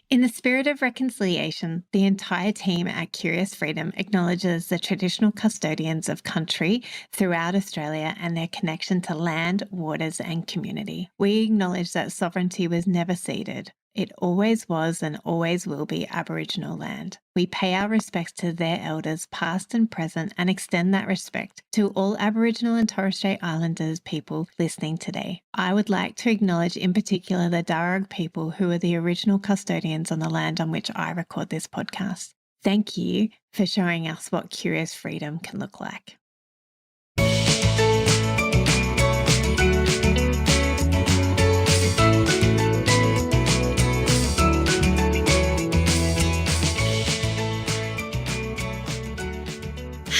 In the spirit of reconciliation, the entire team at Curious Freedom acknowledges the traditional custodians of country throughout Australia and their connection to land, waters, and community. We acknowledge that sovereignty was never ceded. It always was and always will be Aboriginal land. We pay our respects to their elders, past and present, and extend that respect to all Aboriginal and Torres Strait Islanders people listening today. I would like to acknowledge in particular the Darug people who are the original custodians on the land on which I record this podcast. Thank you for showing us what Curious Freedom can look like.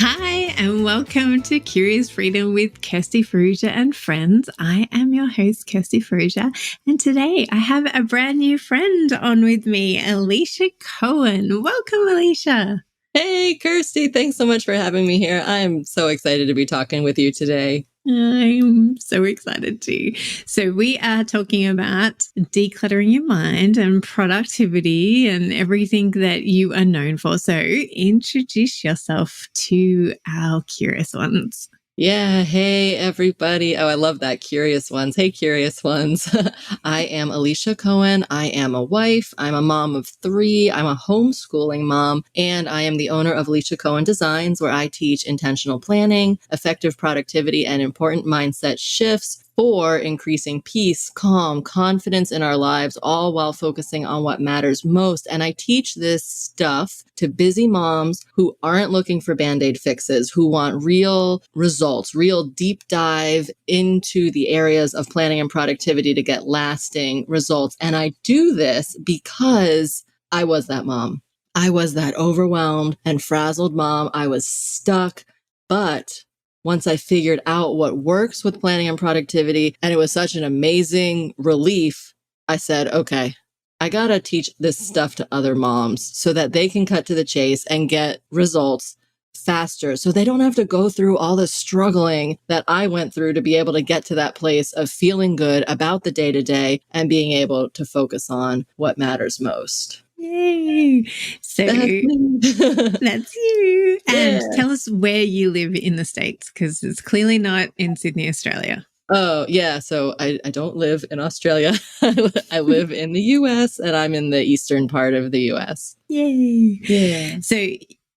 Hi, and welcome to Curious Freedom with Kirsty Farrugia and friends. I am your host, Kirsty Farrugia, and today I have a brand new friend on with me, Alicia Cohen. Welcome, Alicia. Hey, Kirsty. Thanks so much for having me here. I'm so excited to be talking with you today. I'm so excited too. So we are talking about decluttering your mind and productivity and everything that you are known for. So introduce yourself to our curious ones. Yeah. Hey, everybody. Oh, I love that. Curious ones. Hey, curious ones. I am Alicia Cohen. I am a wife. I'm a mom of 3. I'm a homeschooling mom, and I am the owner of Alicia Cohen Designs, where I teach intentional planning, effective productivity, and important mindset shifts for increasing peace, calm, confidence in our lives, all while focusing on what matters most. And I teach this stuff to busy moms who aren't looking for Band-Aid fixes, who want real results, real deep dive into the areas of planning and productivity to get lasting results. And I do this because I was that mom. I was that overwhelmed and frazzled mom. I was stuck, but once I figured out what works with planning and productivity, and it was such an amazing relief, I said, okay, I got to teach this stuff to other moms so that they can cut to the chase and get results faster, so they don't have to go through all the struggling that I went through to be able to get to that place of feeling good about the day-to-day and being able to focus on what matters most. Yay! So that's you. And tell us where you live in the States, because it's clearly not in Sydney, Australia. Oh, yeah. So I don't live in Australia. I live in the US, and I'm in the eastern part of the US. Yay! Yeah. So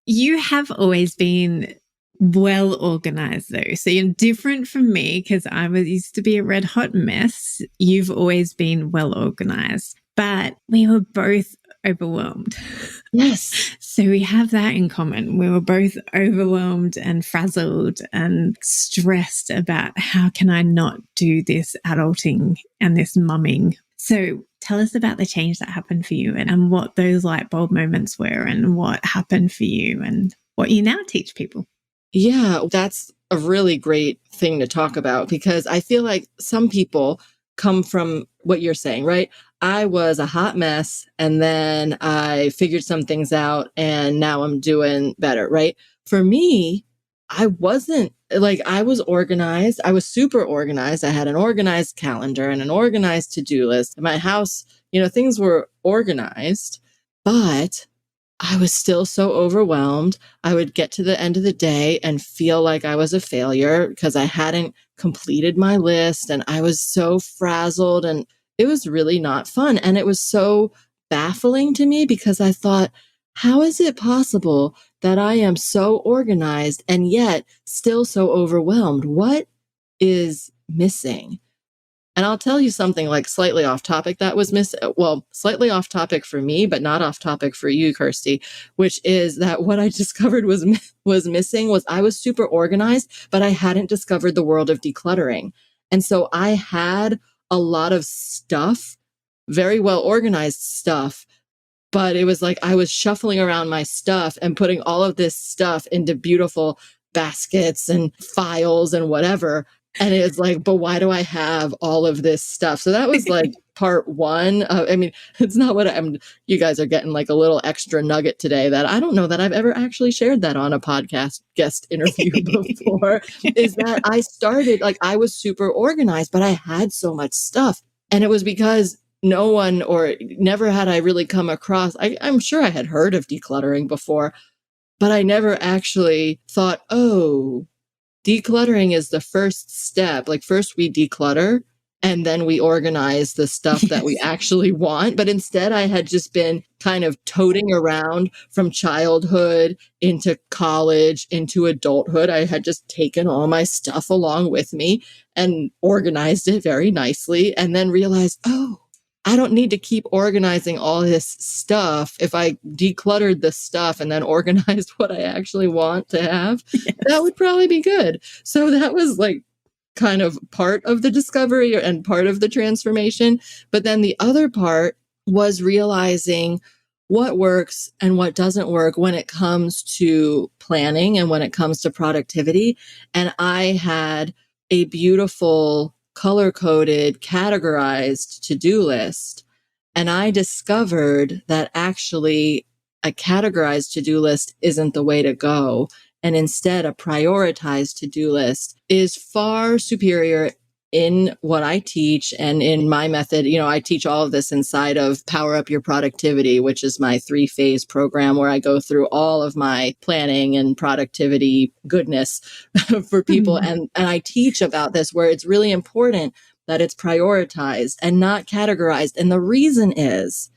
you have always been well organized, though. So you're different from me, because I used to be a red hot mess. You've always been well organized, but we were both overwhelmed. Yes. So we have that in common. We were both overwhelmed and frazzled and stressed about how can I not do this adulting and this mumming. So tell us about the change that happened for you and what those light bulb moments were and what happened for you and what you now teach people. Yeah, that's a really great thing to talk about, because I feel like some people come from what you're saying, right? I was a hot mess, and then I figured some things out, and now I'm doing better, right? For me, I wasn't like, I was organized. I was super organized. I had an organized calendar and an organized to-do list. My house, things were organized, but I was still so overwhelmed. I would get to the end of the day and feel like I was a failure because I hadn't completed my list, and I was so frazzled, and it was really not fun. And it was so baffling to me because I thought, how is it possible that I am so organized and yet still so overwhelmed? What is missing? And I'll tell you something like slightly off topic that was missing. Well, slightly off topic for me, but not off topic for you, Kirsty, which is that what I discovered was missing was I was super organized, but I hadn't discovered the world of decluttering. And so I had a lot of stuff, very well organized stuff, but it was like I was shuffling around my stuff and putting all of this stuff into beautiful baskets and files and whatever. And it's like, but why do I have all of this stuff? So that was like part one. It's not what you guys are getting like a little extra nugget today that I don't know that I've ever actually shared that on a podcast guest interview before, is that I started, like, I was super organized, but I had so much stuff. And it was because no one, or never had I really come across, I'm sure I had heard of decluttering before, but I never actually thought, oh, decluttering is the first step. Like, first we declutter and then we organize the stuff that we actually want. But instead, I had just been kind of toting around from childhood into college into adulthood. I had just taken all my stuff along with me and organized it very nicely, and then realized, oh, I don't need to keep organizing all this stuff. If I decluttered the stuff and then organized what I actually want to have, that would probably be good. So that was like kind of part of the discovery and part of the transformation. But then the other part was realizing what works and what doesn't work when it comes to planning and when it comes to productivity. And I had a beautiful color-coded, categorized to-do list. And I discovered that actually a categorized to-do list isn't the way to go. And instead, a prioritized to-do list is far superior in what I teach and in my method. You know, I teach all of this inside of Power Up Your Productivity, which is my 3-phase program where I go through all of my planning and productivity goodness for people. And I teach about this, where it's really important that it's prioritized and not categorized. And the reason is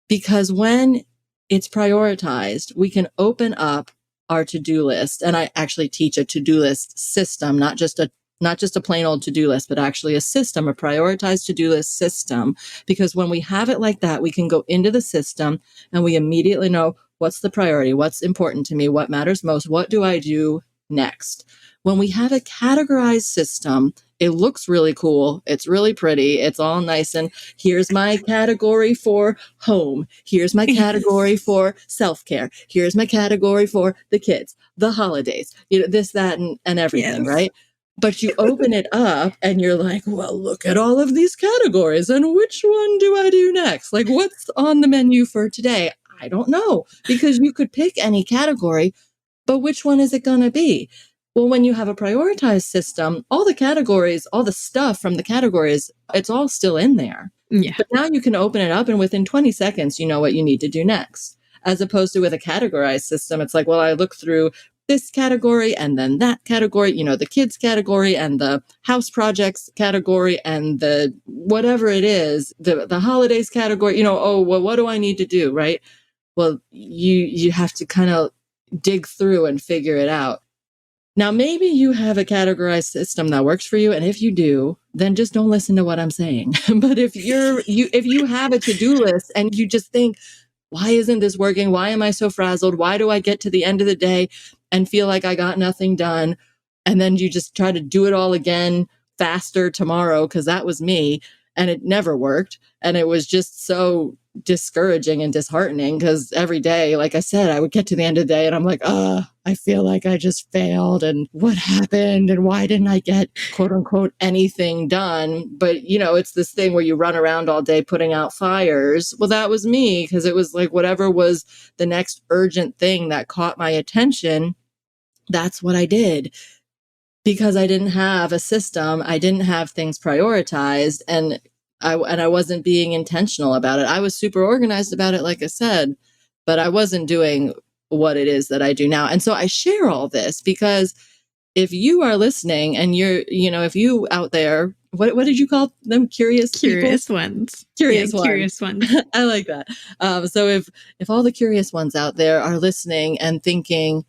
because when it's prioritized, we can open up our to-do list. And I actually teach a to-do list system, not just a plain old to-do list, but actually a system, a prioritized to-do list system. Because when we have it like that, we can go into the system and we immediately know what's the priority, what's important to me, what matters most, what do I do next? When we have a categorized system, it looks really cool. It's really pretty. It's all nice. And here's my category for home. Here's my category for self-care. Here's my category for the kids, the holidays, you know, this, that, and everything, right? But you open it up and you're like, well, look at all of these categories. And which one do I do next? Like, what's on the menu for today? I don't know, because you could pick any category, but which one is it going to be? Well, when you have a prioritized system, all the categories, all the stuff from the categories, it's all still in there. Yeah. But now you can open it up and within 20 seconds, you know what you need to do next. As opposed to with a categorized system, it's like, well, I look through this category and then that category, you know, the kids category and the house projects category and the whatever it is, the holidays category, you know, oh, well, what do I need to do? Right. Well, you have to kind of dig through and figure it out. Now, maybe you have a categorized system that works for you. And if you do, then just don't listen to what I'm saying. But if you have a to-do list and you just think, why isn't this working? Why am I so frazzled? Why do I get to the end of the day and feel like I got nothing done? And then you just try to do it all again faster tomorrow, because that was me. And it never worked. And it was just so discouraging and disheartening, because every day, like I said, I would get to the end of the day and I'm like, I feel like I just failed, and what happened, and why didn't I get quote unquote anything done? But you know, it's this thing where you run around all day putting out fires. Well, that was me, because it was like whatever was the next urgent thing that caught my attention, that's what I did. Because I didn't have a system, I didn't have things prioritized, and I wasn't being intentional about it. I was super organized about it, like I said, but I wasn't doing what it is that I do now. And so I share all this because if you are listening and if you out there, what did you call them? Curious ones. Curious ones. Curious ones. I like that. So if all the curious ones out there are listening and thinking,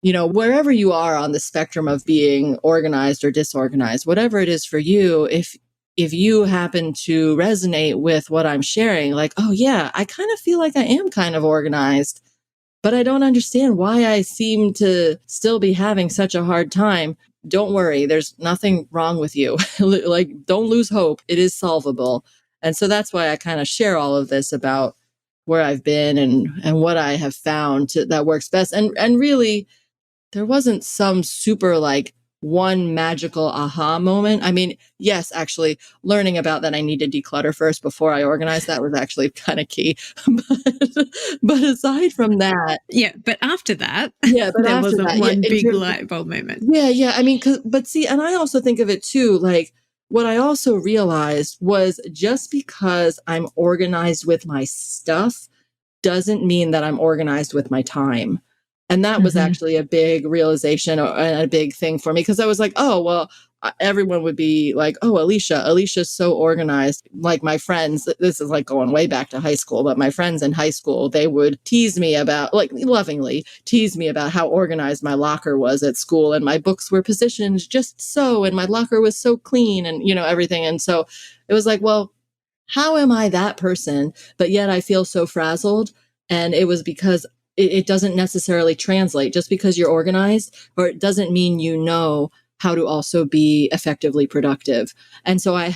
you know, wherever you are on the spectrum of being organized or disorganized, whatever it is for you, if you happen to resonate with what I'm sharing, like, oh yeah, I kind of feel like I am kind of organized, but I don't understand why I seem to still be having such a hard time. Don't worry, there's nothing wrong with you. Like, don't lose hope. It is solvable. And so that's why I kind of share all of this about where I've been and what I have found that works best. And really, there wasn't some super like one magical aha moment. I mean, yes, actually learning about that I need to declutter first before I organize, that was actually kind of key. But aside from that. Yeah. But after that, there wasn't one big light bulb moment. Yeah. I mean, but see, and I also think of it too, like what I also realized was just because I'm organized with my stuff doesn't mean that I'm organized with my time. And that was actually a big realization and a big thing for me, because I was like, oh, well, everyone would be like, oh, Alicia's so organized. Like my friends, this is like going way back to high school, but my friends in high school, they would tease me about, like lovingly tease me about how organized my locker was at school. And my books were positioned just so, and my locker was so clean and, you know, everything. And so it was like, well, how am I that person? But yet I feel so frazzled. And it was because it doesn't necessarily translate. Just because you're organized, or it doesn't mean you know how to also be effectively productive. And so I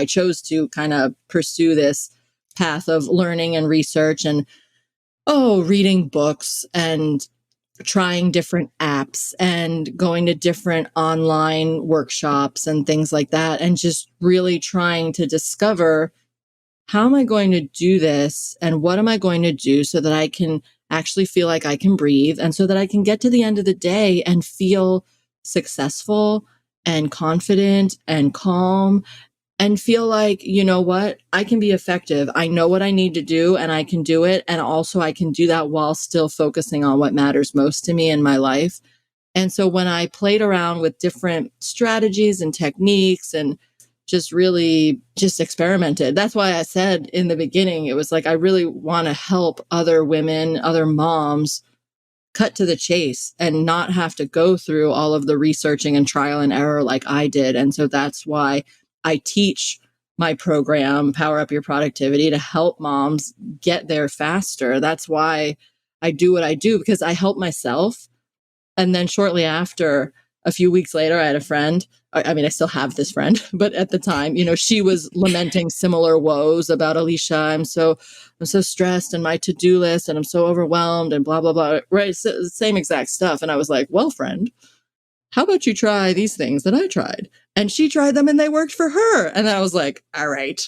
chose to kind of pursue this path of learning and research and, reading books and trying different apps and going to different online workshops and things like that. And just really trying to discover, how am I going to do this? And what am I going to do so that I can actually feel like I can breathe, and so that I can get to the end of the day and feel successful and confident and calm, and feel like, you know what, I can be effective. I know what I need to do and I can do it. And also I can do that while still focusing on what matters most to me in my life. And so when I played around with different strategies and techniques and really experimented. That's why I said in the beginning, it was like, I really want to help other women, other moms cut to the chase and not have to go through all of the researching and trial and error like I did. And so that's why I teach my program, Power Up Your Productivity, to help moms get there faster. That's why I do what I do, because I help myself. And then shortly after, a few weeks later, I had a friend. I mean, I still have this friend, but at the time, you know, she was lamenting similar woes about, Alicia, I'm so stressed and my to-do list, and I'm so overwhelmed and blah, blah, blah. Right. So, same exact stuff. And I was like, well, friend, how about you try these things that I tried? And she tried them and they worked for her. And I was like, all right,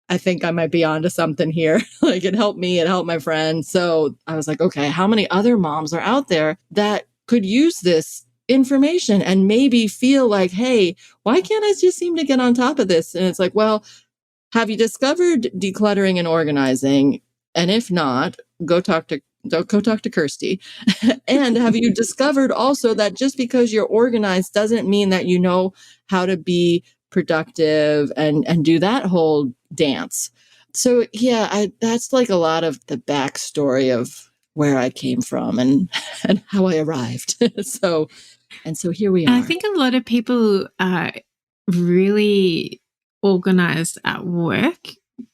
I think I might be onto something here. Like, it helped me, it helped my friend. So I was like, okay, how many other moms are out there that could use this information and maybe feel like, hey, why can't I just seem to get on top of this? And it's like, well, have you discovered decluttering and organizing? And if not, go talk to Kirsty. And have you discovered also that just because you're organized doesn't mean that you know how to be productive and do that whole dance? So yeah, that's like a lot of the backstory of where I came from and how I arrived. So here we are. I think a lot of people are really organized at work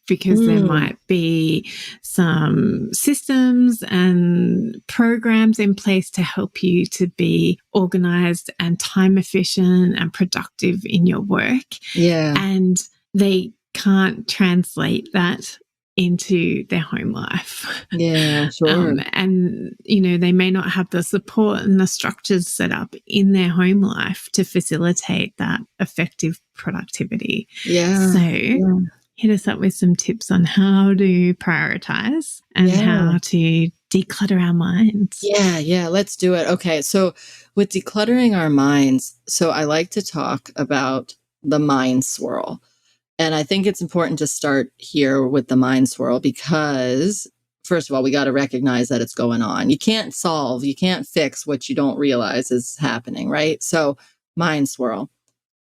because there might be some systems and programs in place to help you to be organized and time efficient and productive in your work. Yeah. And they can't translate that into their home life. Yeah, sure. And, you know, they may not have the support and the structures set up in their home life to facilitate that effective productivity. Yeah. So hit us up with some tips on how to prioritize and how to declutter our minds. Yeah, let's do it. Okay, so with decluttering our minds, so I like to talk about the mind swirl. And I think it's important to start here with the mind swirl because, first of all, we got to recognize that it's going on. You can't fix what you don't realize is happening, right? So mind swirl.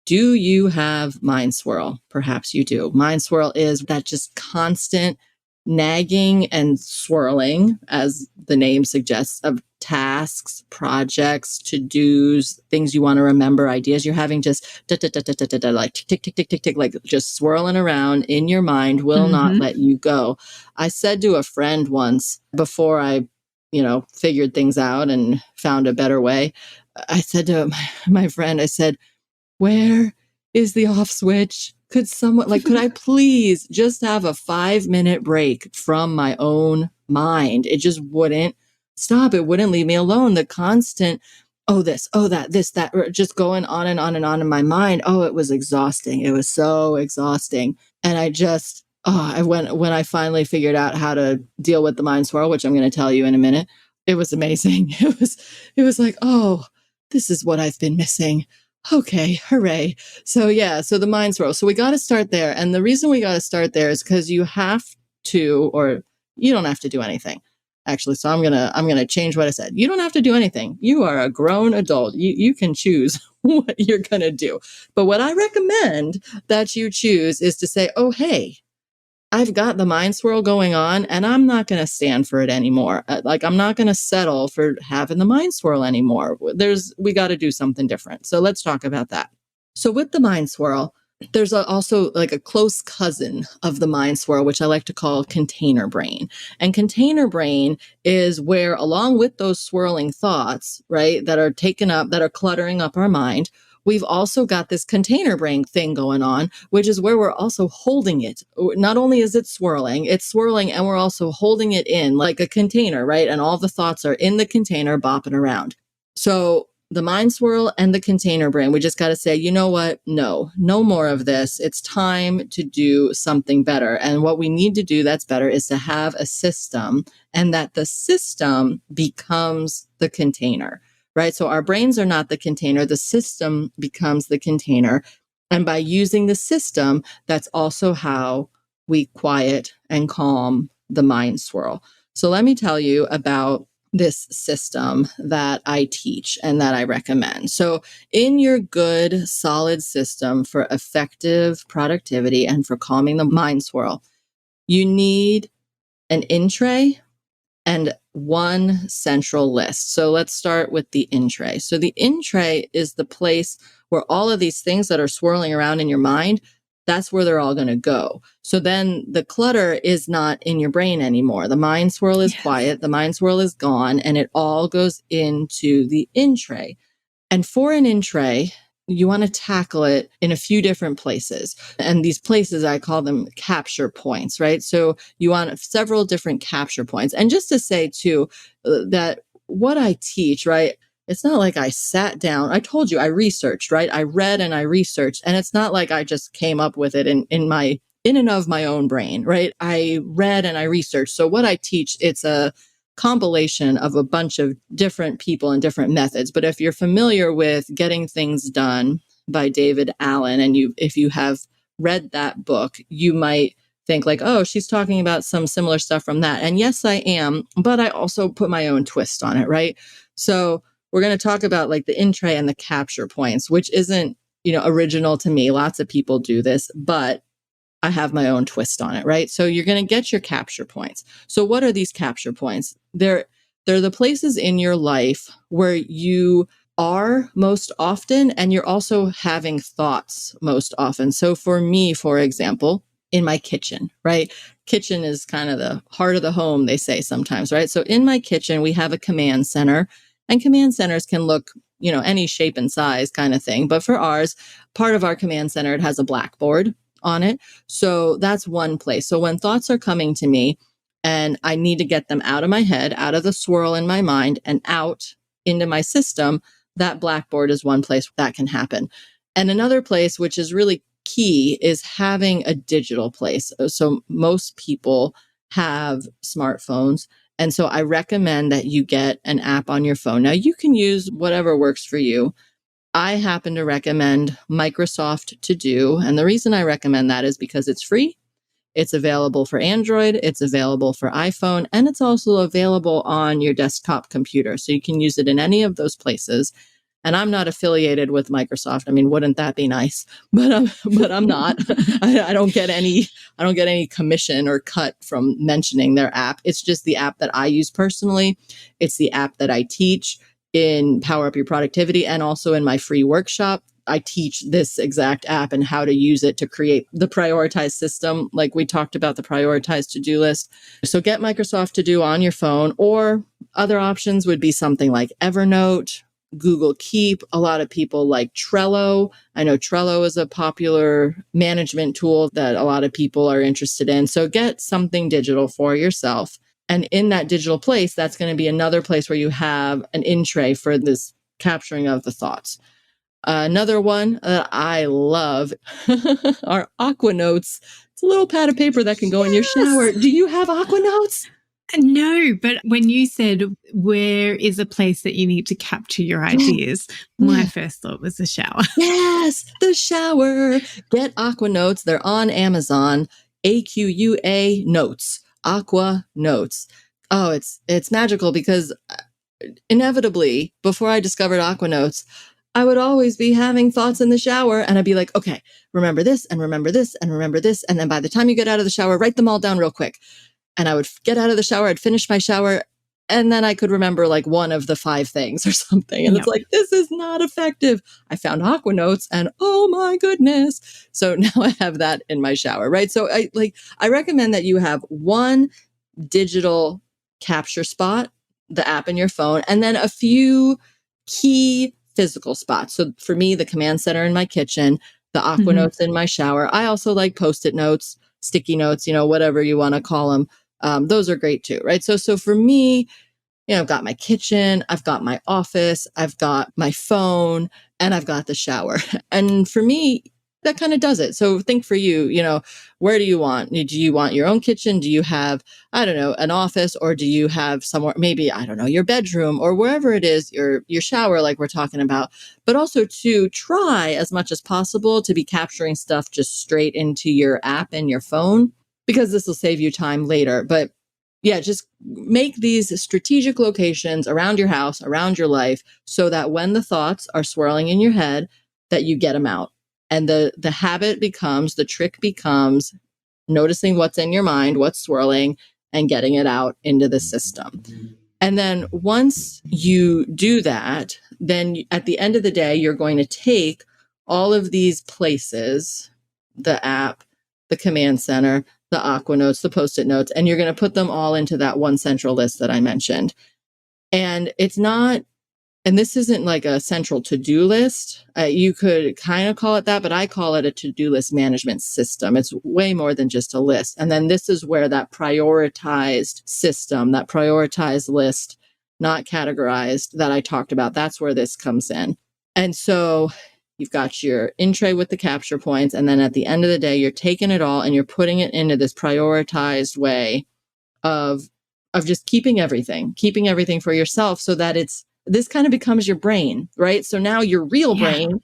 Do you have mind swirl? Perhaps you do. Mind swirl is that just constant nagging and swirling, as the name suggests, of tasks, projects, to-dos, things you want to remember, ideas you're having, just like tick, tick, tick, tick, tick, tick, like just swirling around in your mind, will not let you go. I said to a friend once, before I, figured things out and found a better way, I said to my friend, I said, where is the off switch? Could I please just have a 5-minute break from my own mind? It just wouldn't stop. It wouldn't leave me alone. The constant, this, that, this, that, just going on and on and on in my mind. Oh, it was exhausting. It was so exhausting. And I just, when I finally figured out how to deal with the mind swirl, which I'm going to tell you in a minute, it was amazing. It was like, oh, this is what I've been missing. Okay, hooray. So yeah, so the mind swirl. So we got to start there. And the reason we got to start there is because you have to, or you don't have to do anything. Actually, so I'm gonna change what I said. You don't have to do anything. You are a grown adult. You can choose what you're gonna do. But what I recommend that you choose is to say, oh hey, I've got the mind swirl going on and I'm not going to stand for it anymore. Like, I'm not going to settle for having the mind swirl anymore. We got to do something different. So let's talk about that. So with the mind swirl, there's also like a close cousin of the mind swirl, which I like to call container brain. And container brain is where, along with those swirling thoughts, right, that are cluttering up our mind, we've also got this container brain thing going on, which is where we're also holding it. Not only is it swirling, and we're also holding it in like a container, right? And all the thoughts are in the container bopping around. So the mind swirl and the container brain, we just got to say, you know what? No more of this. It's time to do something better. And what we need to do that's better is to have a system, and that the system becomes the container. Right? So our brains are not the container. The system becomes the container. And by using the system, that's also how we quiet and calm the mind swirl. So let me tell you about this system that I teach and that I recommend. So in your good, solid system for effective productivity and for calming the mind swirl, you need an in tray and one central list. So let's start with the in tray. So the in tray is the place where all of these things that are swirling around in your mind, that's where they're all going to go. So then the clutter is not in your brain anymore. The mind swirl is quiet, the mind swirl is gone, and it all goes into the in tray. And for an in tray, you want to tackle it in a few different places. And these places, I call them capture points, right? So you want several different capture points. And just to say too, that what I teach, right? It's not like I sat down. I told you I researched, right? I read and I researched, and it's not like I just came up with it in and of my own brain, right? I read and I researched. So what I teach, it's a compilation of a bunch of different people and different methods. But if you're familiar with Getting Things Done by David Allen, and if you have read that book, you might think like, oh, she's talking about some similar stuff from that. And yes, I am, but I also put my own twist on it, right? So we're going to talk about like the in tray and the capture points, which isn't, original to me. Lots of people do this, but I have my own twist on it, right? So you're going to get your capture points. So what are these capture points? They're the places in your life where you are most often, and you're also having thoughts most often. So for me, for example, in my kitchen, right? Kitchen is kind of the heart of the home, they say sometimes, right? So in my kitchen, we have a command center, and command centers can look, any shape and size kind of thing. But for ours, part of our command center, it has a blackboard on it. So that's one place. So when thoughts are coming to me and I need to get them out of my head, out of the swirl in my mind and out into my system, that blackboard is one place that can happen. And another place, which is really key, is having a digital place. So most people have smartphones. And so I recommend that you get an app on your phone. Now you can use whatever works for you. I happen to recommend Microsoft To Do. And the reason I recommend that is because it's free. It's available for Android. It's available for iPhone. And it's also available on your desktop computer. So you can use it in any of those places. And I'm not affiliated with Microsoft. I mean, wouldn't that be nice? But I'm not. I don't get any commission or cut from mentioning their app. It's just the app that I use personally. It's the app that I teach in Power Up Your Productivity, and also in my free workshop. I teach this exact app and how to use it to create the prioritized system, like we talked about, the prioritized to-do list. So get Microsoft To Do on your phone, or other options would be something like Evernote, Google Keep. A lot of people like Trello. I know Trello is a popular management tool that a lot of people are interested in. So get something digital for yourself. And in that digital place, that's going to be another place where you have an in tray for this capturing of the thoughts. Another one that I love are Aqua Notes. It's a little pad of paper that can go in your shower. Do you have Aqua Notes? No, but when you said where is a place that you need to capture your ideas, my first thought was the shower. Yes, the shower. Get Aqua Notes. They're on Amazon. AQUA Notes. Aqua Notes. Oh, it's magical because inevitably, before I discovered Aqua Notes, I would always be having thoughts in the shower and I'd be like, okay, remember this and remember this and remember this. And then by the time you get out of the shower, write them all down real quick. And I would get out of the shower, I'd finish my shower, and then I could remember like one of the 5 things or something. And it's like, this is not effective. I found Aqua Notes and oh my goodness. So now I have that in my shower, right? So I recommend that you have one digital capture spot, the app in your phone, and then a few key physical spots. So for me, the command center in my kitchen, the Aqua Notes in my shower. I also like Post-it notes, sticky notes, whatever you want to call them. Those are great too, right? So for me, I've got my kitchen, I've got my office, I've got my phone, and I've got the shower. And for me, that kind of does it. So think for you, where do you want? Do you want your own kitchen? Do you have, I don't know, an office, or do you have somewhere, maybe, I don't know, your bedroom or wherever it is, your shower, like we're talking about, but also to try as much as possible to be capturing stuff just straight into your app and your phone, because this will save you time later. But yeah, just make these strategic locations around your house, around your life, so that when the thoughts are swirling in your head, that you get them out. And the habit becomes, the trick becomes noticing what's in your mind, what's swirling, and getting it out into the system. And then once you do that, then at the end of the day, you're going to take all of these places, the app, the command center, the Aqua Notes, the Post-it notes, and you're going to put them all into that one central list that I mentioned. And it's not, and this isn't like a central to-do list. You could kind of call it that, but I call it a to-do list management system. It's way more than just a list. And then this is where that prioritized system, that prioritized list, not categorized, that I talked about, that's where this comes in. And so you've got your in tray with the capture points. And then at the end of the day, you're taking it all and you're putting it into this prioritized way of just keeping everything for yourself, so that this kind of becomes your brain, right? So now your real brain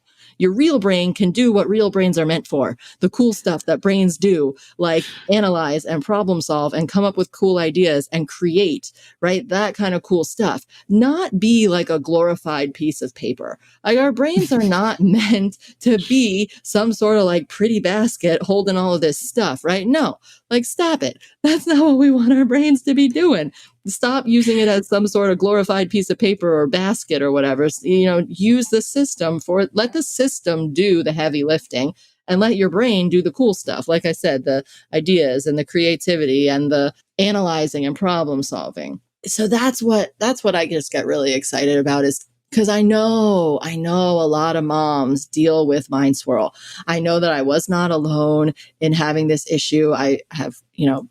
can do what real brains are meant for. The cool stuff that brains do, like analyze and problem solve and come up with cool ideas and create, right? That kind of cool stuff. Not be like a glorified piece of paper. Like, our brains are not meant to be some sort of like pretty basket holding all of this stuff, right? No, like, stop it. That's not what we want our brains to be doing. Stop using it as some sort of glorified piece of paper or basket or whatever. Use the system let the system do the heavy lifting and let your brain do the cool stuff. Like I said, the ideas and the creativity and the analyzing and problem solving. So that's what I just get really excited about, is because I know a lot of moms deal with mind swirl. I know that I was not alone in having this issue. I have,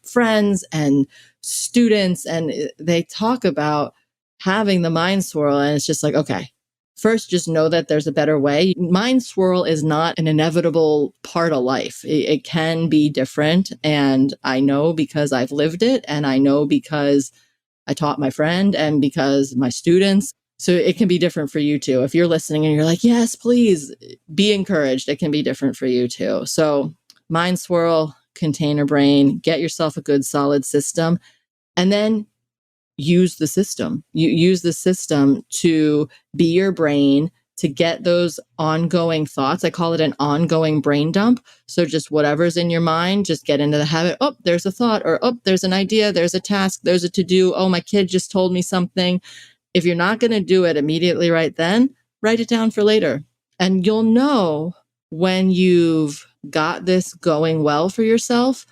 friends and students, and they talk about having the mind swirl, and it's just like, okay, first, just know that there's a better way. Mind swirl is not an inevitable part of life. It can be different. And I know because I've lived it, and I know because I taught my friend and because my students. So it can be different for you too. If you're listening and you're like, yes, please be encouraged, it can be different for you too. So mind swirl, container brain, get yourself a good solid system, and then use the system. You use the system to be your brain, to get those ongoing thoughts. I call it an ongoing brain dump. So just whatever's in your mind, just get into the habit. Oh, there's a thought, or oh, there's an idea, there's a task, there's a to-do. Oh, my kid just told me something. If you're not going to do it immediately right then, write it down for later. And you'll know when you've got this going well for yourself,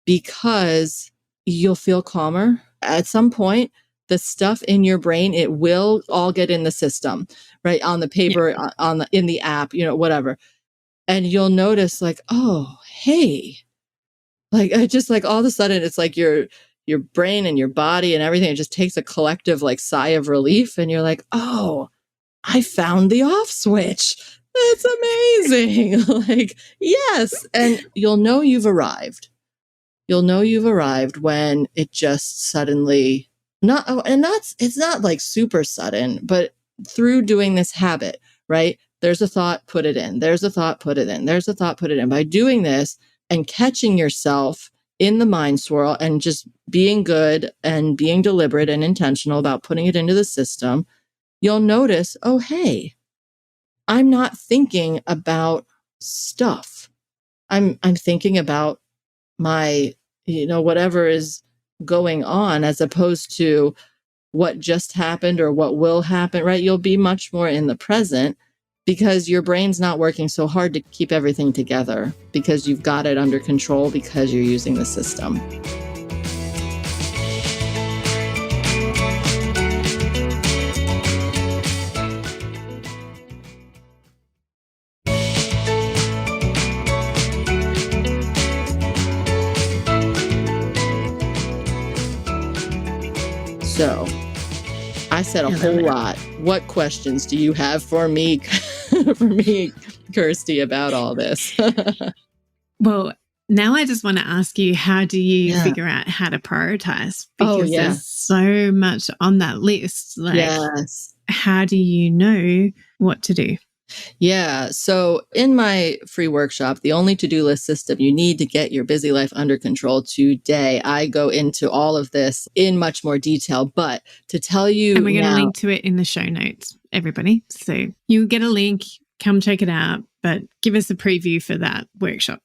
because you'll feel calmer. At some point, the stuff in your brain, it will all get in the system, right? On the paper, in the app, whatever. And you'll notice like, oh, hey, like, just like all of a sudden it's like your brain and your body and everything, it just takes a collective like sigh of relief. And you're like, oh, I found the off switch. That's amazing. Like, yes. And you'll know you've arrived. You'll know you've arrived when it just suddenly it's not like super sudden, but through doing this habit, right? There's a thought, put it in. There's a thought, put it in. There's a thought, put it in. By doing this and catching yourself in the mind swirl and just being good and being deliberate and intentional about putting it into the system, you'll notice, oh, hey, I'm not thinking about stuff. I'm thinking about my, whatever is going on, as opposed to what just happened or what will happen, right? You'll be much more in the present because your brain's not working so hard to keep everything together, because you've got it under control because you're using the system. So I said a whole lot. What questions do you have for me, Kirsty, about all this? Well, now I just want to ask you, how do you figure out how to prioritize? Because there's so much on that list. How do you know what to do? Yeah. So in my free workshop, the only to-do list system you need to get your busy life under control today, I go into all of this in much more detail. But to tell you, and we're going to link to it in the show notes, everybody. So you get a link, come check it out, but give us a preview for that workshop.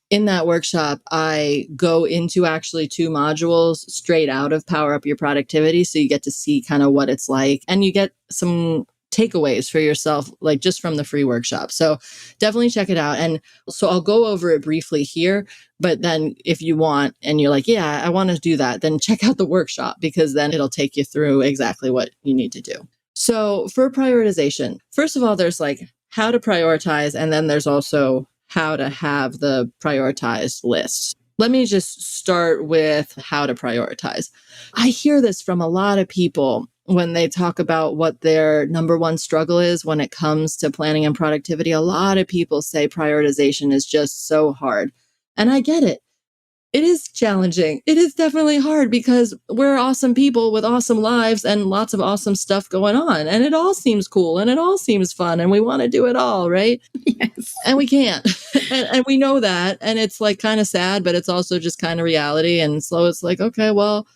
In that workshop, I go into actually 2 modules straight out of Power Up Your Productivity. So you get to see kind of what it's like, and you get some takeaways for yourself, like just from the free workshop. So definitely check it out. And so I'll go over it briefly here, but then if you want and you're like, yeah, I want to do that, then check out the workshop, because then it'll take you through exactly what you need to do. So for prioritization, first of all, there's like how to prioritize, and then there's also how to have the prioritized list. Let me just start with how to prioritize. I hear this from a lot of people when they talk about what their number one struggle is when it comes to planning and productivity. A lot of people say prioritization is just so hard. And I get it. It is challenging. It is definitely hard because we're awesome people with awesome lives and lots of awesome stuff going on. And it all seems cool and it all seems fun and we want to do it all, right? Yes. And we can't. and we know that. And it's like kind of sad, but it's also just kind of reality. And so it's like, okay, well,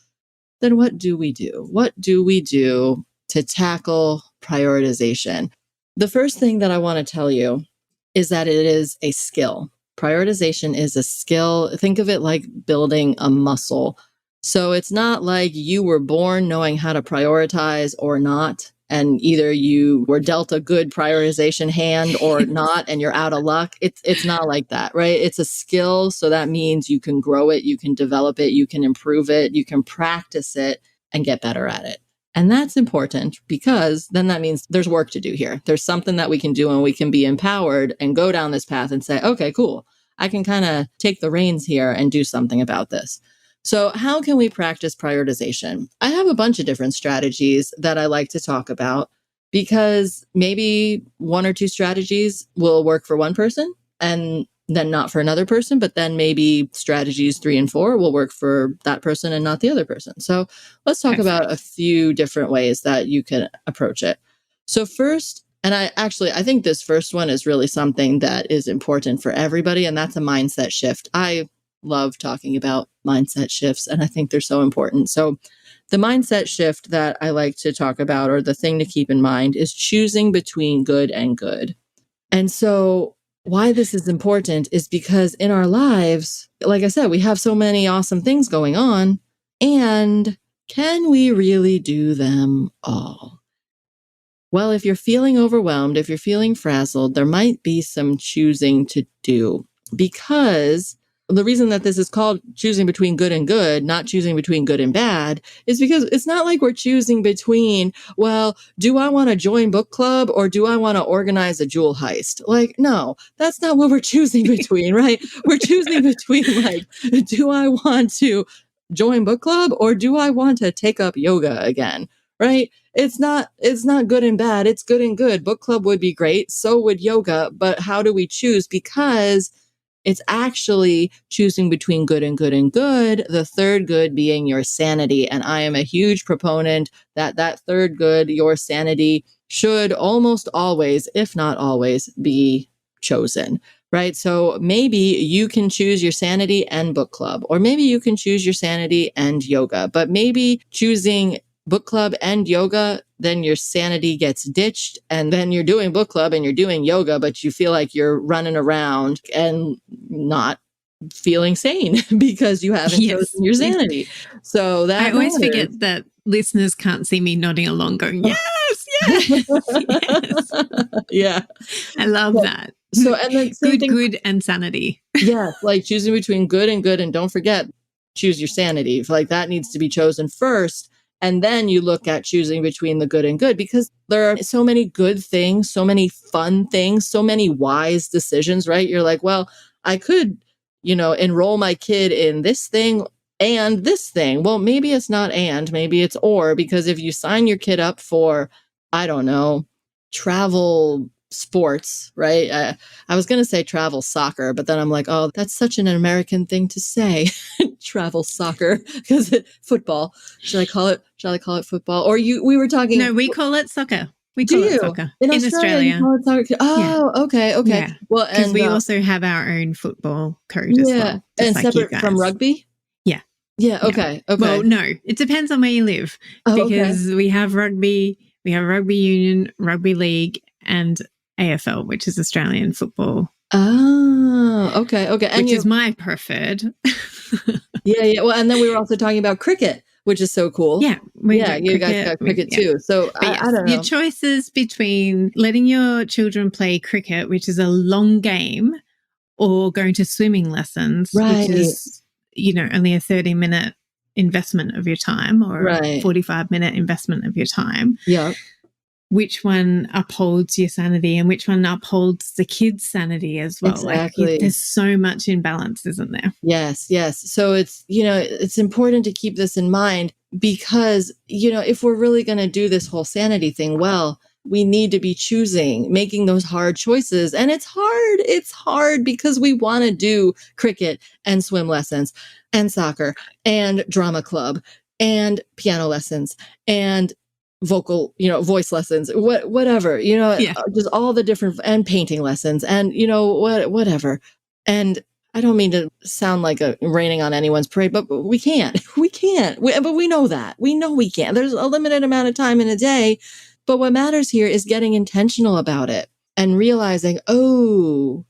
then what do we do? What do we do to tackle prioritization? The first thing that I want to tell you is that it is a skill. Prioritization is a skill. Think of it like building a muscle. So it's not like you were born knowing how to prioritize or not, and either you were dealt a good prioritization hand or not, and you're out of luck. It's not like that, right? It's a skill. So that means you can grow it, you can develop it, you can improve it, you can practice it and get better at it. And that's important because then that means there's work to do here. There's something that we can do and we can be empowered and go down this path and say, okay, cool. I can kind of take the reins here and do something about this. So how can we practice prioritization? I have a bunch of different strategies that I like to talk about because maybe 1 or 2 strategies will work for one person and then not for another person, but then maybe strategies 3 and 4 will work for that person and not the other person. So let's talk about a few different ways that you can approach it. So first, and I think this first one is really something that is important for everybody, and that's a mindset shift. I love talking about mindset shifts, and I think they're so important. So the mindset shift that I like to talk about, or the thing to keep in mind, is choosing between good and good. And so why this is important is because in our lives, like I said, we have so many awesome things going on, and can we really do them all? Well, if you're feeling overwhelmed, if you're feeling frazzled, there might be some choosing to do, because the reason that this is called choosing between good and good, not choosing between good and bad, is because it's not like we're choosing between, well, do I want to join book club or do I want to organize a jewel heist? Like, no, that's not what we're choosing between, right? We're choosing between, like, do I want to join book club or do I want to take up yoga again? Right? It's not good and bad. It's good and good. Book club would be great. So would yoga. But how do we choose? Because It's actually choosing between good and good and good, the third good being your sanity. And I am a huge proponent that that third good, your sanity, should almost always, if not always, be chosen, right? So maybe you can choose your sanity and book club, or maybe you can choose your sanity and yoga, but maybe choosing book club and yoga, then your sanity gets ditched, and then you're doing book club and you're doing yoga, but you feel like you're running around and not feeling sane because you haven't chosen your sanity. So that I always matters. forget that listeners can't see me nodding along going, yes, yes. Yeah. I love that. So, and then same thing. Good and sanity. Yeah. Like choosing between good and good. And don't forget, choose your sanity. Like that needs to be chosen first. And then you look at choosing between the good and good, because there are so many good things, so many fun things, so many wise decisions, right? You're like, well, I could, enroll my kid in this thing and this thing. Well, maybe it's not and, maybe it's or, because if you sign your kid up for, I don't know, travel sports, right? I was going to say travel soccer, but then I'm like, oh, that's such an American thing to say. Travel soccer, because football. Shall I call it football? Or we were talking. No, we call it soccer. We call it soccer in Australia. You call it soccer? Oh, yeah. Okay. Yeah. Well, because we also have our own football code as well, and like separate from rugby. Yeah. Yeah. Okay. Okay. Well, no, it depends on where you live, because we have rugby union, rugby league, and AFL, which is Australian football. Oh, okay. Okay. And which is my preferred. Yeah. Well, and then we were also talking about cricket, which is so cool. Yeah. You guys got cricket too. So I don't know. Your choices between letting your children play cricket, which is a long game, or going to swimming lessons, which is, only a 30-minute investment of your time, or a 45-minute investment of your time. Yeah. Which one upholds your sanity and which one upholds the kids' sanity as well? Exactly. Like, there's so much imbalance, isn't there? Yes. So it's, it's important to keep this in mind, because, if we're really going to do this whole sanity thing well, we need to be making those hard choices. And it's hard. It's hard because we want to do cricket and swim lessons and soccer and drama club and piano lessons and voice lessons, whatever, just all the different, and painting lessons and, whatever. And I don't mean to sound like raining on anyone's parade, but we can't, but we know that. We know we can't. There's a limited amount of time in a day. But what matters here is getting intentional about it and realizing, oh,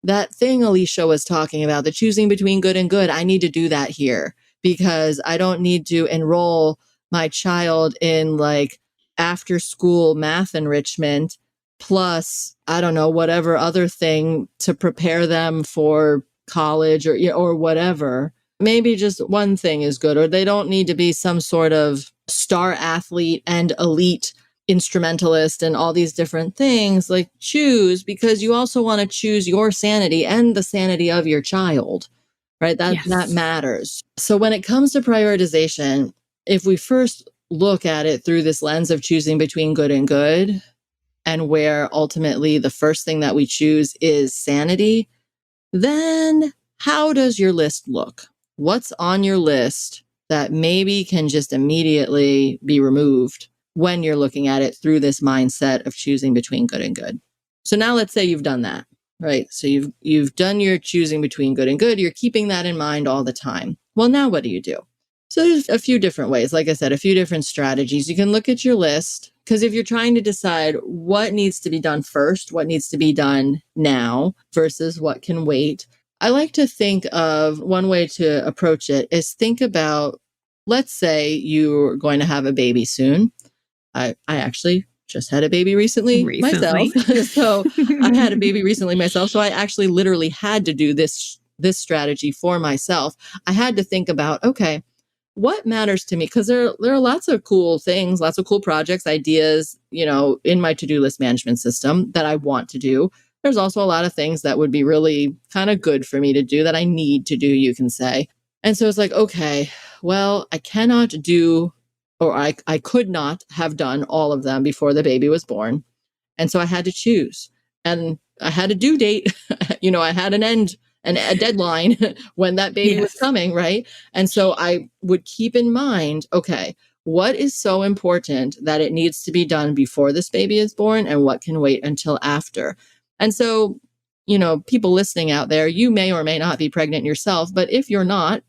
that thing Alicia was talking about, the choosing between good and good, I need to do that here, because I don't need to enroll my child in like after school math enrichment plus, I don't know, whatever other thing to prepare them for college or whatever. Maybe just one thing is good, or they don't need to be some sort of star athlete and elite instrumentalist and all these different things. Like, choose, because you also want to choose your sanity and the sanity of your child, right? That matters. So when it comes to prioritization, if we first look at it through this lens of choosing between good and good, and where ultimately the first thing that we choose is sanity, then how does your list look? What's on your list that maybe can just immediately be removed when you're looking at it through this mindset of choosing between good and good? So now let's say you've done that, right? So you've done your choosing between good and good. You're keeping that in mind all the time. Well, now what do you do? So there's a few different ways. Like I said, a few different strategies. You can look at your list, because if you're trying to decide what needs to be done first, what needs to be done now versus what can wait, I like to think of one way to approach it is think about, let's say you're going to have a baby soon. I actually just had a baby recently. Myself. So I had a baby recently myself. So I actually literally had to do this strategy for myself. I had to think about, okay, what matters to me? Because there are lots of cool things, lots of cool projects, ideas, in my to-do list management system that I want to do. There's also a lot of things that would be really kind of good for me to do that I need to do, you can say. And so it's like, okay, well, I cannot do, or I could not have done all of them before the baby was born. And so I had to choose, and I had a due date, I had an end a deadline when that baby was coming, right? And so I would keep in mind, okay, what is so important that it needs to be done before this baby is born, and what can wait until after? And so, people listening out there, you may or may not be pregnant yourself, but if you're not,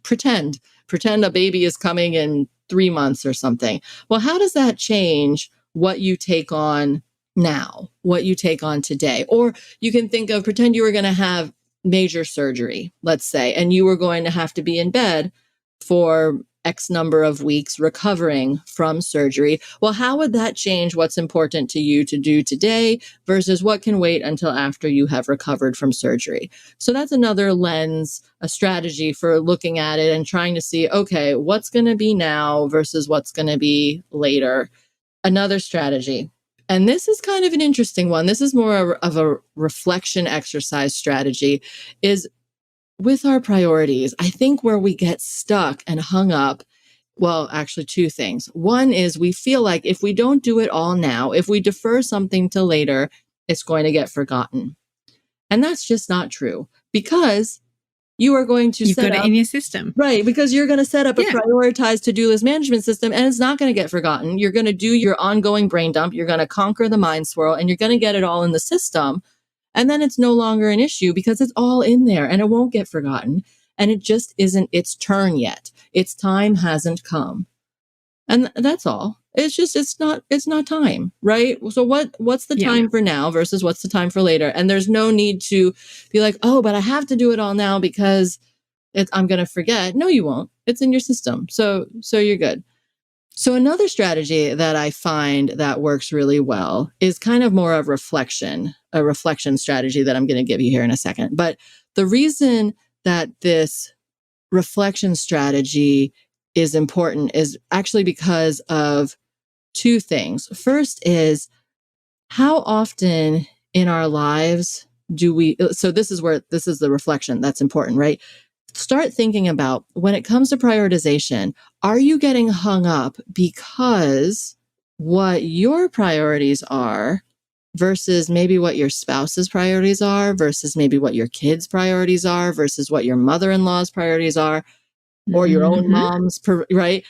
pretend a baby is coming in 3 months or something. Well, how does that change what you take on now, what you take on today? Or you can think of, pretend you were going to have major surgery, let's say, and you were going to have to be in bed for X number of weeks recovering from surgery. Well, how would that change what's important to you to do today versus what can wait until after you have recovered from surgery? So that's another lens, a strategy for looking at it and trying to see, okay, what's going to be now versus what's going to be later. Another strategy, and this is kind of an interesting one, this is more of a reflection exercise strategy, is with our priorities. I think where we get stuck and hung up, well, actually two things. One is we feel like if we don't do it all now, if we defer something to later, it's going to get forgotten. And that's just not true, because you are going to You've got it in your system. Right, because you're going to set up a prioritized to-do list management system, and it's not going to get forgotten. You're going to do your ongoing brain dump. You're going to conquer the mind swirl, and you're going to get it all in the system. And then it's no longer an issue because it's all in there and it won't get forgotten. And it just isn't its turn yet. Its time hasn't come. And that's all. It's not time, right? So what's the time for now versus what's the time for later? And there's no need to be like, oh, but I have to do it all now because I'm going to forget. No, you won't. It's in your system. So you're good. So another strategy that I find that works really well is kind of more of a reflection strategy that I'm going to give you here in a second. But the reason that this reflection strategy is important is actually because of two things. First is, how often in our lives do we, so this is the reflection that's important, right? Start thinking about, when it comes to prioritization, are you getting hung up because what your priorities are versus maybe what your spouse's priorities are versus maybe what your kids' priorities are versus what your mother-in-law's priorities are, or your own mom's, right?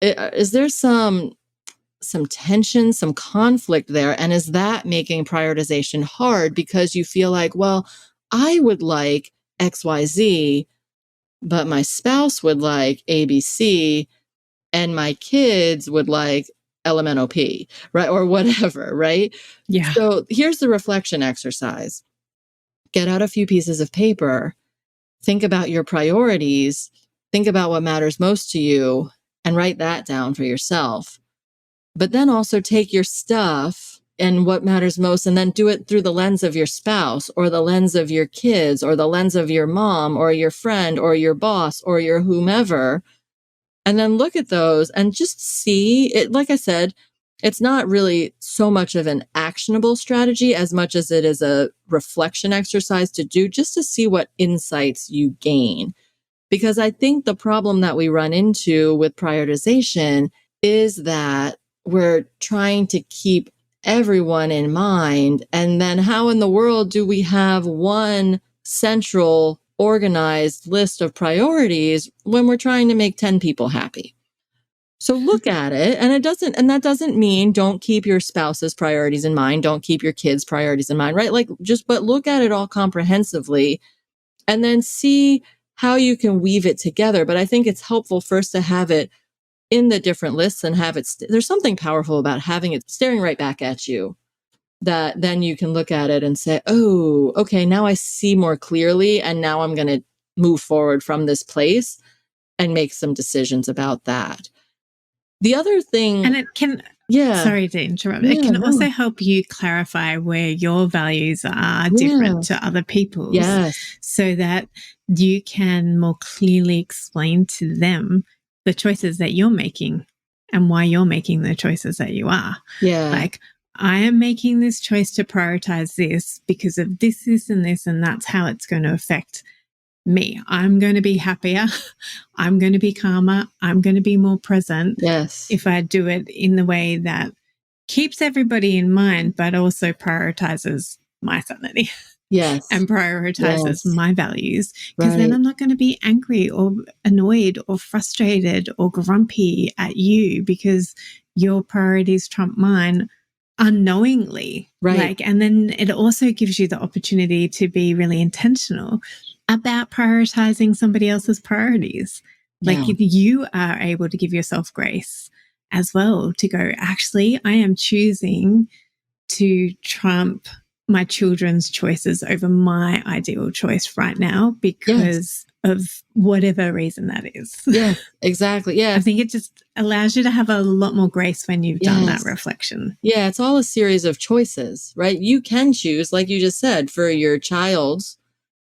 Is there some tension, some conflict there? And is that making prioritization hard because you feel like, well, I would like XYZ, but my spouse would like ABC, and my kids would like LMNOP, right? Or whatever, right? Yeah. So here's the reflection exercise. Get out a few pieces of paper, think about your priorities, think about what matters most to you, and write that down for yourself. But then also take your stuff and what matters most, and then do it through the lens of your spouse or the lens of your kids or the lens of your mom or your friend or your boss or your whomever. And then look at those and just see it. Like I said, it's not really so much of an actionable strategy as much as it is a reflection exercise to do, just to see what insights you gain. Because I think the problem that we run into with prioritization is that we're trying to keep everyone in mind. And then how in the world do we have one central organized list of priorities when we're trying to make 10 people happy? So look at it. And that doesn't mean don't keep your spouse's priorities in mind. Don't keep your kids' priorities in mind, right? But look at it all comprehensively and then see how you can weave it together. But I think it's helpful first to have it in the different lists and have it, there's something powerful about having it staring right back at you, that then you can look at it and say, oh, okay, now I see more clearly. And now I'm going to move forward from this place and make some decisions about that. The other thing, and it can, sorry to interrupt, it can also help you clarify where your values are different to other people's, so that you can more clearly explain to them the choices that you're making and why you're making the choices that you are. Yeah. Like, I am making this choice to prioritize this because of this, this, and this, and that's how it's going to affect me. I'm going to be happier. I'm going to be calmer. I'm going to be more present. Yes. If I do it in the way that keeps everybody in mind, but also prioritizes my sanity. Yes. and prioritizes Yes. my values, because then Right. I'm not going to be angry or annoyed or frustrated or grumpy at you because your priorities trump mine unknowingly. Right. And then it also gives you the opportunity to be really intentional about prioritizing somebody else's priorities. Yeah. You are able to give yourself grace as well to go, actually, I am choosing to trump my children's choices over my ideal choice right now because of whatever reason that is. Yeah, exactly. Yeah. I think it just allows you to have a lot more grace when you've done that Yes. reflection. Yeah, it's all a series of choices, right? You can choose, like you just said, for your child's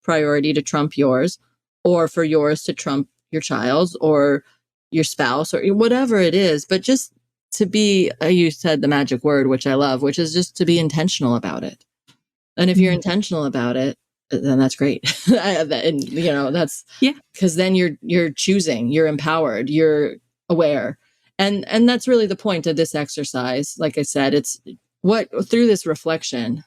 priority to trump yours, or for yours to trump your child's, or your spouse, or whatever it is. But just to be, you said the magic word, which I love, which is just to be intentional about it. And if you're intentional about it, then that's great. And that's because then you're choosing, you're empowered, you're aware. And that's really the point of this exercise. Like I said, it's what through this reflection,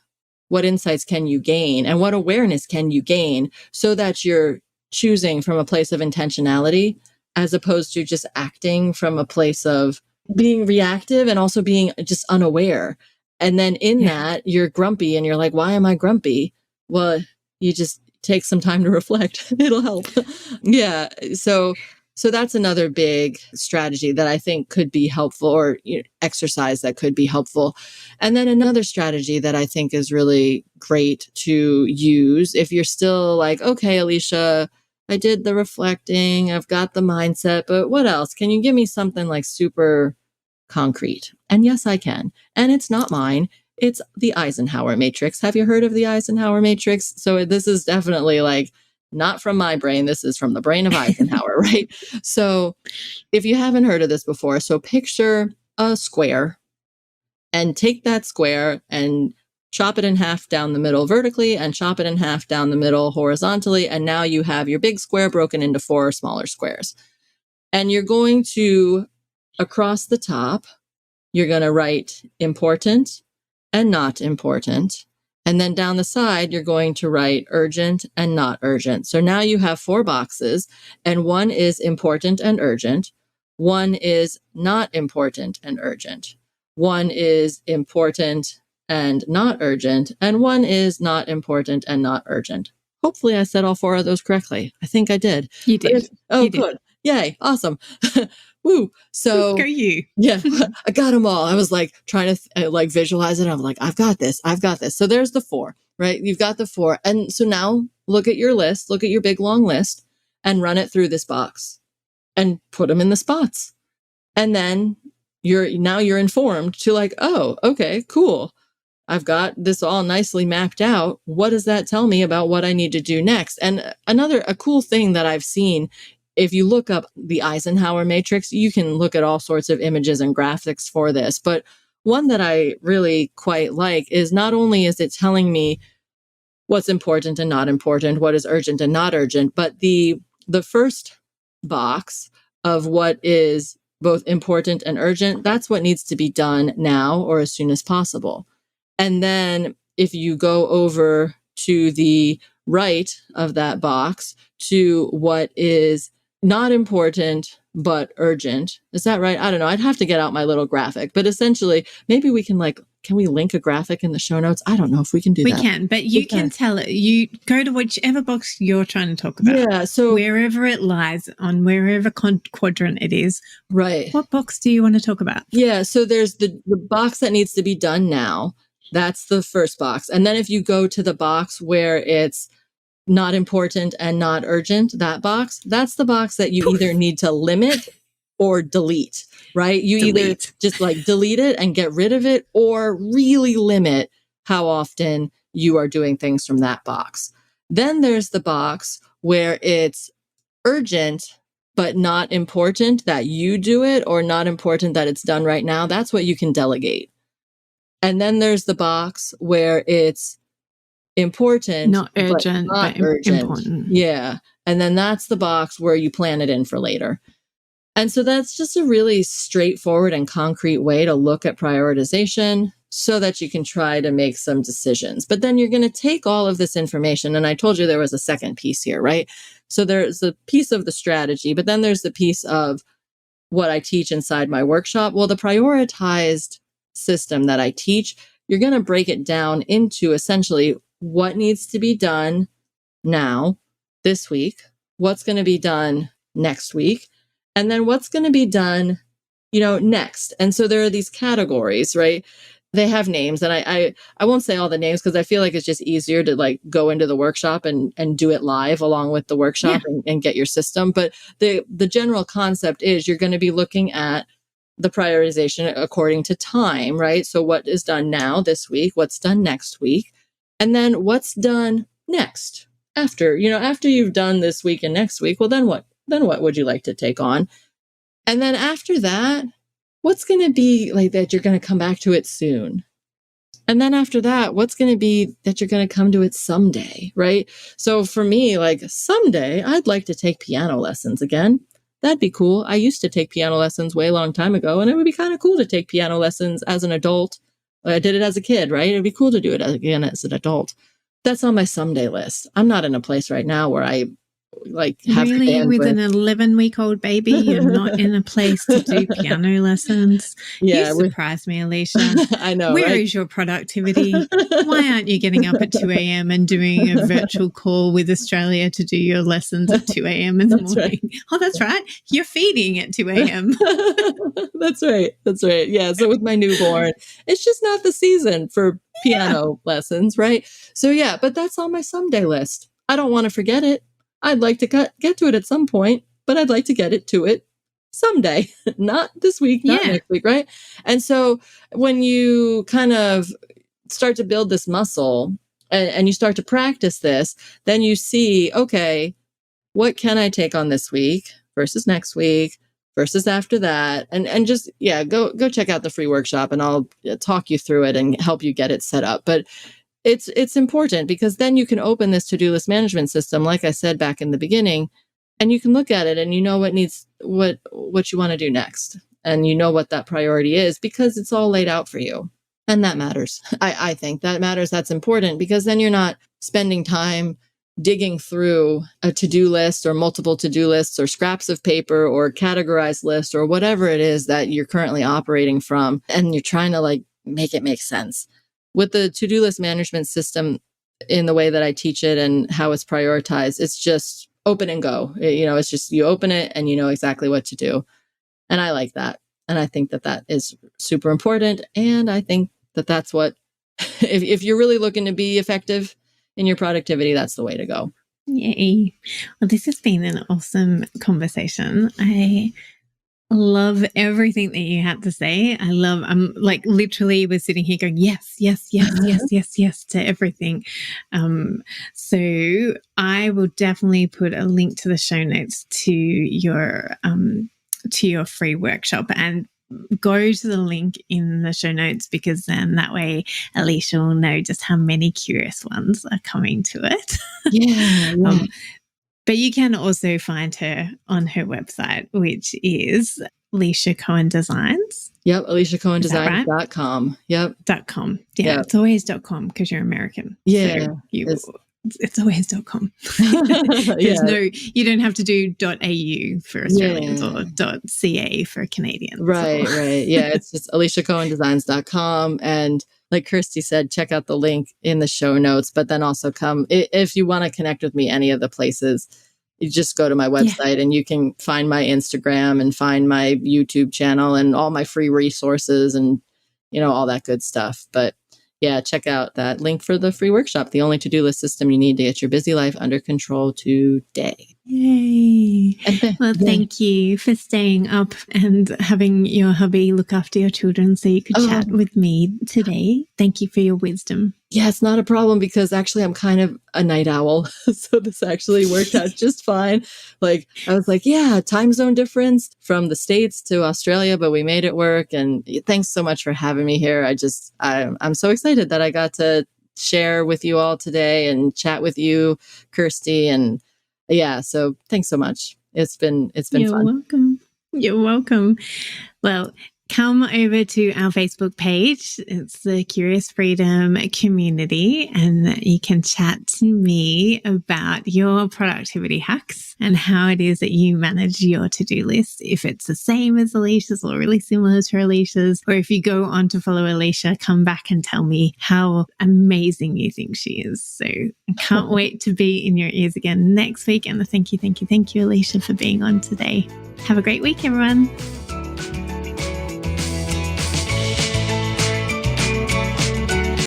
what insights can you gain and what awareness can you gain so that you're choosing from a place of intentionality as opposed to just acting from a place of being reactive and also being just unaware. And then in that, you're grumpy and you're like, why am I grumpy? Well, you just take some time to reflect. It'll help. Yeah. So that's another big strategy that I think could be helpful, or exercise that could be helpful. And then another strategy that I think is really great to use if you're still like, okay, Alicia, I did the reflecting, I've got the mindset, but what else? Can you give me something like super concrete? And yes, I can. And it's not mine. It's the Eisenhower matrix. Have you heard of the Eisenhower matrix? So this is definitely like not from my brain. This is from the brain of Eisenhower, right? So if you haven't heard of this before, so picture a square and take that square and chop it in half down the middle vertically and chop it in half down the middle horizontally. And now you have your big square broken into 4 smaller squares. And you're going to, across the top, you're going to write important and not important. And then down the side, you're going to write urgent and not urgent. So now you have 4 boxes, and one is important and urgent. One is not important and urgent. One is important and not urgent. And one is not important and not urgent. Hopefully I said all 4 of those correctly. I think I did. You did. Oh, you good. Yay. Awesome. Woo. So go you. Yeah, I got them all. I was like trying to like visualize it. I'm like, I've got this. I've got this. So there's the 4, right? You've got the 4. And so now look at your list, look at your big long list and run it through this box and put them in the spots. And then you're informed to like, oh, okay, cool. I've got this all nicely mapped out. What does that tell me about what I need to do next? And a cool thing that I've seen, if you look up the Eisenhower matrix, you can look at all sorts of images and graphics for this. But one that I really quite like is not only is it telling me what's important and not important, what is urgent and not urgent, but the first box of what is both important and urgent, that's what needs to be done now or as soon as possible. And then if you go over to the right of that box to what is not important, but urgent. Is that right? I don't know. I'd have to get out my little graphic, but essentially maybe we can can we link a graphic in the show notes? I don't know if we can do that. We can, but you can tell it. You go to whichever box you're trying to talk about. Yeah. So wherever it lies on wherever quadrant it is. Right. What box do you want to talk about? Yeah. So there's the box that needs to be done now. That's the first box. And then if you go to the box where it's not important and not urgent, that box, that's the box that you either need to limit or delete, right? You either just like delete it and get rid of it or really limit how often you are doing things from that box. Then there's the box where it's urgent, but not important that you do it or not important that it's done right now. That's what you can delegate. And then there's the box where it's important, not urgent, but urgent. Important. Yeah. And then that's the box where you plan it in for later. And so that's just a really straightforward and concrete way to look at prioritization. so that you can try to make some decisions. But then you're going to take all of this information. And I told you there was a second piece here, right? So there's a piece of the strategy, but then there's the piece of what I teach inside my workshop. Well, the prioritized system that I teach, you're going to break it down into essentially what needs to be done now, this week, what's going to be done next week, and then what's going to be done, next. And so there are these categories, right? They have names, and I won't say all the names because I feel like it's just easier to like go into the workshop and do it live along with the workshop and get your system. But the general concept is you're going to be looking at the prioritization according to time, right? So what is done now this week, what's done next week, and then what's done next after you've done this week and next week. Well, then what would you like to take on? And then after that, what's going to be like that you're going to come back to it soon? And then after that, what's going to be that you're going to come to it someday, right? So for me, like someday, I'd like to take piano lessons again. That'd be cool. I used to take piano lessons way long time ago, and it would be kind of cool to take piano lessons as an adult. I did it as a kid, right? It'd be cool to do it again as an adult. That's on my someday list. I'm not in a place right now where I have really with an 11-week-old baby. You're not in a place to do piano lessons. You surprised me, Alicia. I know. Where is your productivity? Why aren't you getting up at 2 a.m. and doing a virtual call with Australia to do your lessons at 2 a.m. in the morning? Right. Oh, that's right. You're feeding at 2 a.m. That's right. Yeah. So with my newborn, it's just not the season for piano lessons, right? So yeah, but that's on my someday list. I don't want to forget it. I'd like to get to it at some point, but I'd like to get to it someday, not this week, not next week, right? And so when you kind of start to build this muscle and you start to practice this, then you see, okay, what can I take on this week versus next week versus after that? And just, go check out the free workshop and I'll talk you through it and help you get it set up. But it's important because then you can open this to-do list management system, like I said back in the beginning, and you can look at it and you know what you want to do next. And you know what that priority is because it's all laid out for you. And that matters. I think that matters. That's important because then you're not spending time digging through a to-do list or multiple to-do lists or scraps of paper or categorized list or whatever it is that you're currently operating from. And you're trying to make it make sense. With the to-do list management system, in the way that I teach it and how it's prioritized, it's just open and go. It's just you open it and you know exactly what to do. And I like that. And I think that is super important. And I think that's what, if you're really looking to be effective in your productivity, that's the way to go. Yay. Well, this has been an awesome conversation. I love everything that you had to say. I'm literally was sitting here going, yes, to everything. So I will definitely put a link to the show notes to your free workshop and go to the link in the show notes because then that way Alicia will know just how many curious ones are coming to it. Yeah. But you can also find her on her website, which is Alicia Cohen Designs. Yep, AliciaCohenDesigns.com. Yep. .com. Yeah, it's always .com because you're American. Yeah. So it's always .com. You don't have to do .au for Australians or .ca for Canadians. Right. Yeah, it's just AliciaCohenDesigns.com. And like Kirsty said, check out the link in the show notes, but then also come, if you want to connect with me any of the places, you just go to my website and you can find my Instagram and find my YouTube channel and all my free resources and, all that good stuff. But yeah, check out that link for the free workshop, the only to-do list system you need to get your busy life under control today. Yay. Well, thank you for staying up and having your hubby look after your children so you could chat with me today. Thank you for your wisdom. Yeah, it's not a problem because actually I'm kind of a night owl. So this actually worked out just fine. I was like, time zone difference from the States to Australia, but we made it work. And thanks so much for having me here. I'm so excited that I got to share with you all today and chat with you, Kirsty. And so thanks so much. It's been You're fun. Welcome. You're welcome. Well, come over to our Facebook page. It's the Curious Freedom community, and you can chat to me about your productivity hacks and how it is that you manage your to-do list. If it's the same as Alicia's or really similar to Alicia's, or if you go on to follow Alicia, come back and tell me how amazing you think she is. So I can't wait to be in your ears again next week. And thank you, Alicia, for being on today. Have a great week, everyone.